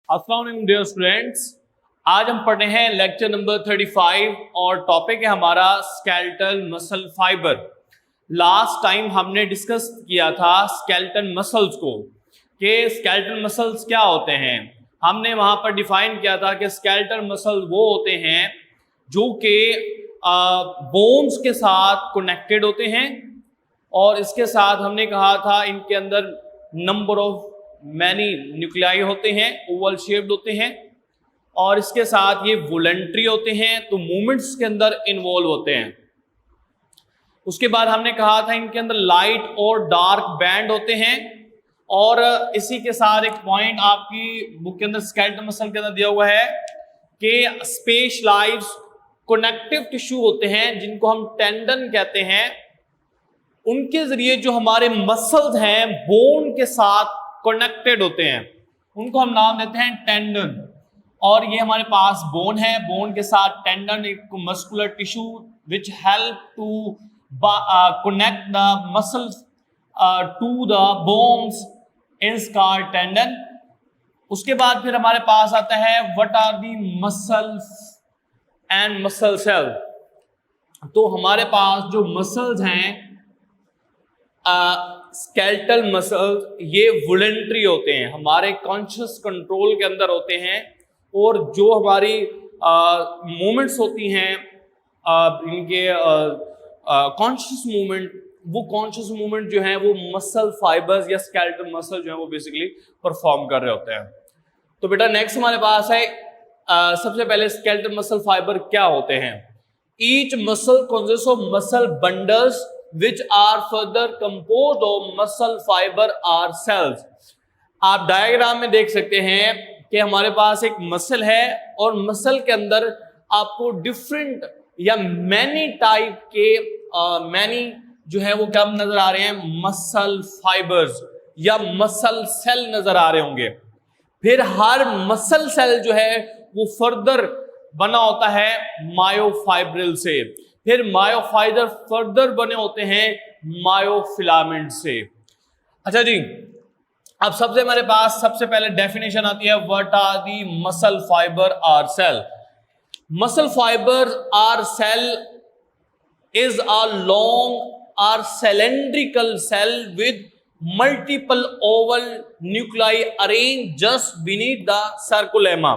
अस्सलाम वालेकुम dear students, आज हम पढ़ रहे हैं लेक्चर नंबर 35 और टॉपिक है हमारा skeletal muscle fibre. Last time हमने डिस्कस किया था स्केलेटल मसल्स को कि स्केलेटल मसल्स क्या होते हैं। हमने वहां पर डिफाइन किया था कि स्केलेटल मसल वो होते हैं जो कि बोन्स के साथ कनेक्टेड होते हैं और इसके साथ हमने कहा था इनके अंदर नंबर ऑफ मैनी न्यूक्लियाई होते हैं, ओवल शेप्ड होते हैं और इसके साथ ये वॉलंटरी होते हैं, तो मूवमेंट्स के अंदर इन्वॉल्व होते हैं। उसके बाद हमने कहा था इनके अंदर लाइट और डार्क बैंड होते हैं और इसी के साथ एक पॉइंट आपकी बुक के अंदर स्केलेटल मसल के अंदर दिया हुआ है कि स्पेशलाइज्ड कनेक्टिव टिश्यू होते हैं जिनको हम टेंडन कहते हैं। उनके जरिए जो हमारे मसल्स हैं बोन के साथ कनेक्टेड होते हैं, उनको हम नाम देते हैं टेंडन। और ये हमारे पास बोन है, बोन के साथ टेंडन एक muscular tissue which help to connect the muscles to the bones is called tendon. उसके बाद फिर हमारे पास आता है what are the muscles and muscle cell. तो हमारे पास जो मसल्स हैं स्केलेटल मसल्स ये वॉलंटरी होते हैं, हमारे कॉन्शियस कंट्रोल के अंदर होते हैं और जो हमारी मूवमेंट्स होती हैं इनके कॉन्शियस मूवमेंट, वो कॉन्शियस मूवमेंट जो है वो मसल फाइबर्स या स्केलेटल मसल जो है वो बेसिकली परफॉर्म कर रहे होते हैं। तो बेटा नेक्स्ट हमारे पास है सबसे पहले स्केलेटल मसल फाइबर क्या होते हैं। Each muscle consist of muscle bundles which are further composed of muscle fiber or cells। आप डायग्राम में देख सकते हैं कि हमारे पास एक मसल है और मसल के अंदर आपको डिफरेंट या मैनी टाइप के मैनी जो है वो क्या नजर आ रहे हैं, मसल फाइबर्स या मसल सेल नजर आ रहे होंगे। फिर हर मसल सेल जो है वो फर्दर बना होता है मायोफाइब्रिल से, फिर मायोफाइबर फर्दर बने होते हैं मायोफिलामेंट से। अच्छा जी, अब हमारे पास सबसे पहले डेफिनेशन आती है what are the muscle fibre are cell. Muscle fibre are cell is a long or cylindrical cell with multiple oval nuclei arrange just beneath the sarcolemma.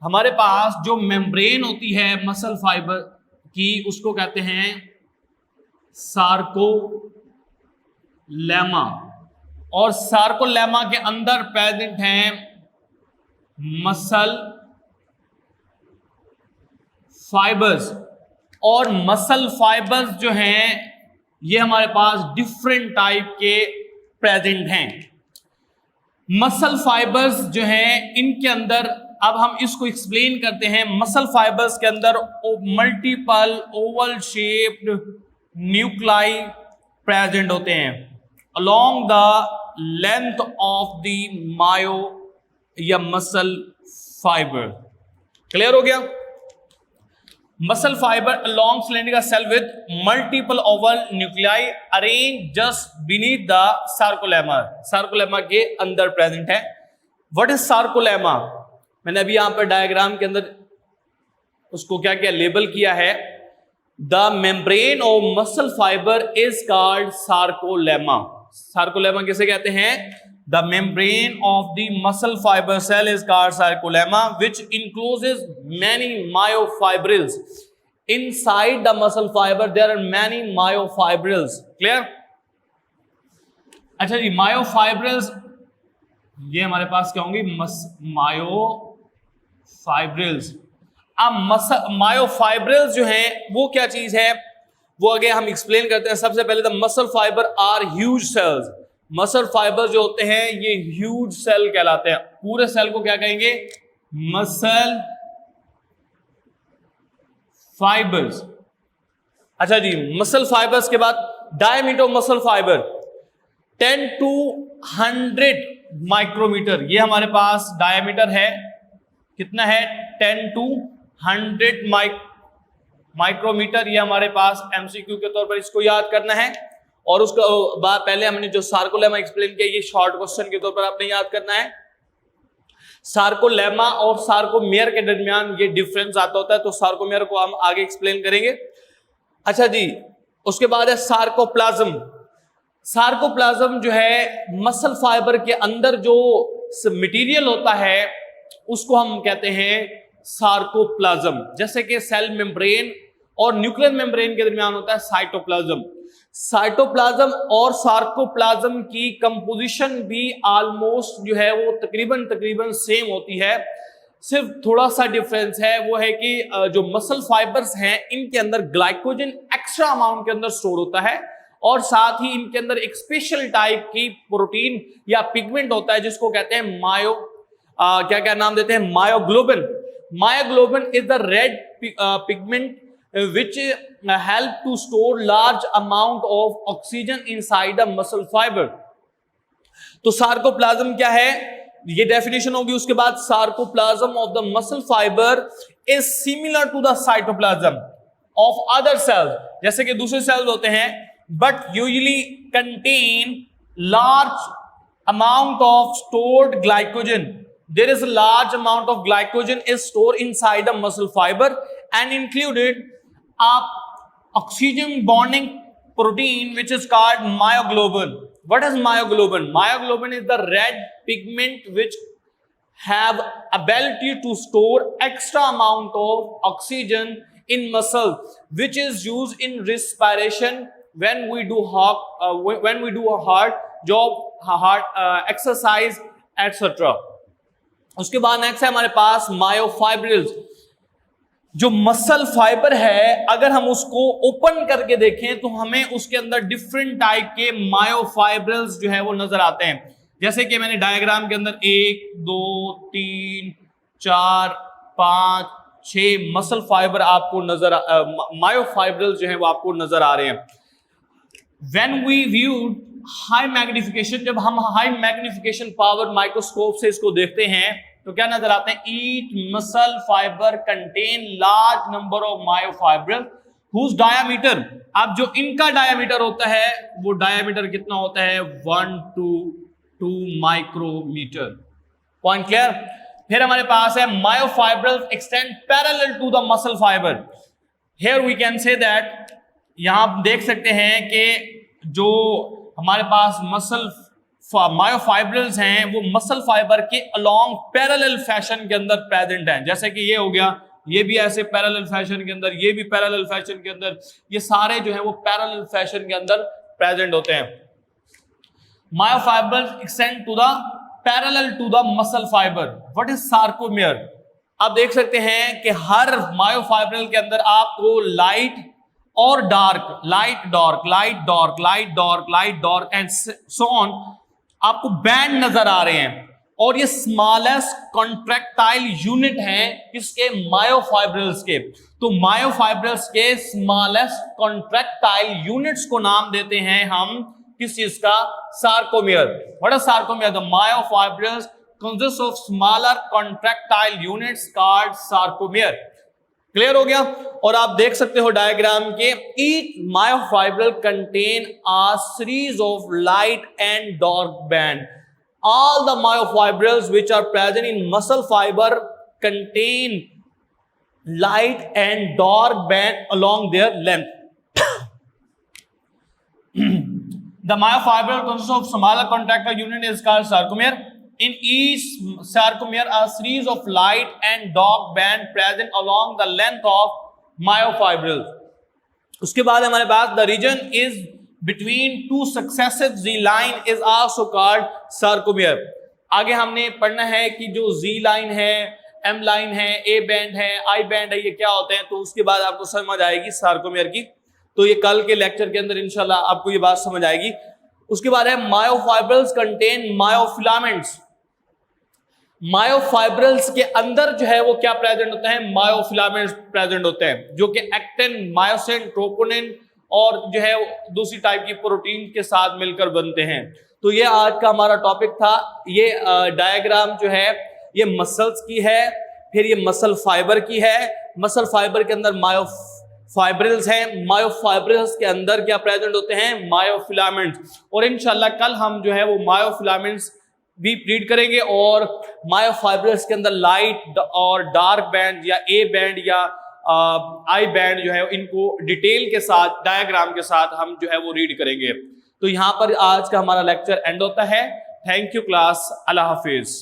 हमारे पास जो मेम्ब्रेन होती है मसल फाइबर की उसको कहते हैं सार्कोलेमा और सार्कोलेमा के अंदर प्रेजेंट हैं मसल फाइबर्स और मसल फाइबर्स जो हैं ये हमारे पास डिफरेंट टाइप के प्रेजेंट हैं। मसल फाइबर्स जो हैं इनके अंदर अब हम इसको एक्सप्लेन करते हैं। मसल फाइबर्स के अंदर multiple oval shaped nuclei present होते हैं along the length of the myo या मसल फाइबर। क्लियर हो गया? Muscle fibre along cylindrical cell with multiple oval nuclei arrange just beneath the sarcolemma. Sarcolemma के अंदर present है। What is sarcolemma? मैंने अभी यहां पर डायग्राम के अंदर उसको क्या क्या लेबल किया है। The membrane of muscle fiber is called sarcolemma. Sarcolemma किसे कहते हैं? The membrane of the muscle fiber cell is called sarcolemma which encloses many myofibrils. Inside the muscle fiber there are many myofibrils. Clear? अच्छा जी, myofibrils ये हमारे पास क्या होंगी? Myofibrils. अब मायोफाइब्रिल्स जो है वो क्या चीज है वो आगे हम एक्सप्लेन करते हैं। सबसे पहले the muscle fibre are huge cells. Muscle fiber जो होते हैं ये ह्यूज सेल कहलाते हैं। पूरे सेल को क्या कहेंगे? Muscle fibers. अच्छा जी, मसल फाइबर्स के बाद diameter of muscle fiber 10 to 100 micrometer. ये हमारे पास डायमीटर है, कितना है? 10 to 100 माइक्रोमीटर। ये हमारे पास एमसीक्यू के तौर पर इसको याद करना है और उसका बाद पहले हमने जो सार्कोलेमा एक्सप्लेन किया ये शॉर्ट क्वेश्चन के तौर पर आपने याद करना है। सार्कोलेमा और सार्कोमेयर के दरमियान ये डिफरेंस आता होता है, तो सार्कोमेयर को हम आगे एक्सप्लेन करेंगे। अच्छा जी, उसके बाद है सार्कोप्लाज्म। सार्कोप्लाज्म जो है मसल फाइबर के अंदर जो मटेरियल होता है उसको हम कहते हैं सार्कोप्लाज्म। जैसे कि सेल मेम्ब्रेन और न्यूक्लियर मेम्ब्रेन के दरमियान होता है साइटोप्लाज्म। साइटोप्लाज्म और सार्कोप्लाज्म की कंपोजिशन भी ऑलमोस्ट जो है वो तकरीबन सेम होती है। सिर्फ थोड़ा सा डिफरेंस है, वो है कि जो मसल फाइबर्स हैं इनके अंदर ग्लाइकोजन एक्स्ट्रा अमाउंट के अंदर स्टोर होता है, और साथ ही इनके अंदर एक स्पेशल टाइप की प्रोटीन या पिगमेंट होता है जिसको कहते हैं क्या नाम देते हैं, myoglobin. Myoglobin is the red pigment which help to store large amount of oxygen inside the muscle fiber। तो सार्कोप्लाज्म क्या है, ये डेफिनेशन होगी। उसके बाद sarcoplasm of the muscle fiber is similar to the cytoplasm of other cells, जैसे कि दूसरे सेल्स होते हैं, but usually contain large amount of stored glycogen। There is a large amount of glycogen is stored inside the muscle fiber and included oxygen bonding protein which is called myoglobin। What is myoglobin? Myoglobin is the red pigment which have ability to store extra amount of oxygen in muscle, which is used in respiration when we do a hard job, hard exercise etc। उसके बाद next है हमारे पास myofibrils. जो muscle fibre है अगर हम उसको open करके देखें तो हमें उसके अंदर डिफरेंट टाइप के मायोफाइब्रिल्स जो है वो नजर आते हैं। जैसे कि मैंने डायग्राम के अंदर 1 2 3 4 5 6 मसल फाइबर आपको नजर मायोफाइब्रिल्स जो है वो आपको नजर आ रहे हैं। When we viewed high magnification, जब हम हाई मैग्निफिकेशन पावर माइक्रोस्कोप से इसको देखते हैं तो क्या नजर आते हैं, each muscle fiber contain large number of myofibril whose diameter. अब जो इनका डायामीटर होता है वो डायामीटर कितना होता है, 1 to 2 माइक्रोमीटर। Point clear. फिर हमारे पास है myofibrils extend parallel to the muscle fiber. Here we can say that, यहां आप देख सकते हैं कि जो हमारे पास मसल मायोफाइब्रिल्स हैं वो मसल फाइबर के अलोंग पैरेलल फैशन के अंदर प्रेजेंट हैं। जैसे कि ये हो गया, ये भी ऐसे पैरेलल फैशन के अंदर, ये भी पैरेलल फैशन के अंदर, ये सारे जो है वो पैरेलल फैशन के अंदर प्रेजेंट होते हैं। Myofibrils extend to the parallel to the muscle fiber. What is sarcomere? आप देख सकते हैं कि हर मायोफाइब्रिल के अंदर आपको लाइट और dark, light dark, light dark, light dark, light dark and so on आपको बैंड नजर आ रहे हैं। और ये स्मॉलेस्ट कॉन्ट्रैक्टाइल यूनिट है किसके, मायोफाइब्रिल्स के। तो मायोफाइब्रिल्स के स्मॉलेस्ट कॉन्ट्रैक्टाइल यूनिट्स को नाम देते हैं हम किस चीज का, sarcomere. What is sarcomere? The myofibrils consist of smaller contractile units called sarcomere. Clear हो गया। और आप देख सकते हो डायग्राम के, each myofibril contain a series of light and dark band. All the myofibrils which are present in muscle fiber contain light and dark band along their length. The myofibril consists of smaller contractile unit is called sarcomere. In each sarcomere, a series of light and dark band present along the length of myofibrils. उसके बाद हमारे पास the region is between two successive Z line is also called sarcomere. आगे हमने पढ़ना है कि जो Z line है, M line है, A band है, I band है, ये क्या होते हैं, तो उसके बाद आपको समझ आएगी सार्कोमेयर की। तो ये कल के लेक्चर के अंदर इंशाल्लाह आपको ये बात समझ आएगी। उसके बाद है मायोफाइब्रिल्स कंटेन मायोफिलामेंट्स। मायोफाइब्रिल्स के अंदर जो है वो क्या प्रेजेंट होता है, मायोफिलामेंट्स प्रेजेंट होते हैं, जो कि एक्टिन, मायोसिन, ट्रोपोनिन और जो है दूसरी टाइप की प्रोटीन के साथ मिलकर बनते हैं। तो ये आज का हमारा टॉपिक था। ये डायग्राम जो है ये मसल्स की है, फिर ये मसल फाइबर की है। मसल फाइबर के अंदर मायोफाइब्रिल्स हैं, मायोफाइब्रिल्स के अंदर क्या प्रेजेंट होते हैं, मायोफिलामेंट्स। और इंशाल्लाह कल हम जो है वो मायोफिलामेंट्स भी रीड करेंगे, और मायोफाइब्रस के अंदर लाइट और डार्क बैंड या ए बैंड या आई बैंड जो है इनको डिटेल के साथ डायग्राम के साथ हम जो है वो रीड करेंगे। तो यहाँ पर आज का हमारा लेक्चर एंड होता है। Thank you class, Allah Hafiz.